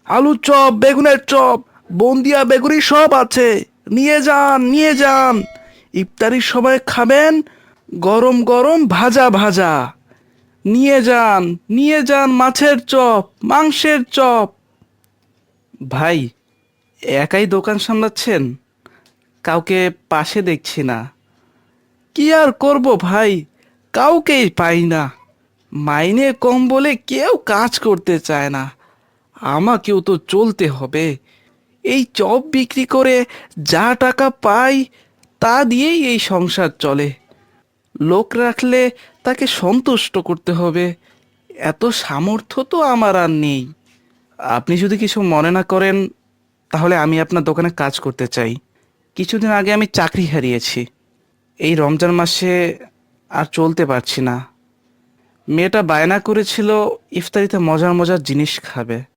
আলুর চপ, বেগুনের চপ, বন্দিয়া বেগুনি সব আছে। নিয়ে যান, নিয়ে যান। ইফতারির সময় খাবেন গরম গরম ভাজা ভাজা। নিয়ে যান, নিয়ে যান মাছের চপ, মাংসের চপ। ভাই, একাই দোকান সামলাচ্ছেন? কাউকে পাশে দেখছি না। কি আর করব ভাই, কাউকেই পাই না। মাইনে কম বলে কেউ কাজ করতে চায় না। আমাকেও তো চলতে হবে। এই চপ বিক্রি করে যা টাকা পাই তা দিয়েই এই সংসার চলে। লোক রাখলে তাকে সন্তুষ্ট করতে হবে, এত সামর্থ্য তো আমার আর নেই। আপনি যদি কিছু মনে না করেন, তাহলে আমি আপনার দোকানে কাজ করতে চাই। কিছুদিন আগে আমি চাকরি হারিয়েছি। এই রমজান মাসে আর চলতে পারছি না। মেয়েটা বায়না করেছিল ইফতারিতে মজার মজার জিনিস খাবে।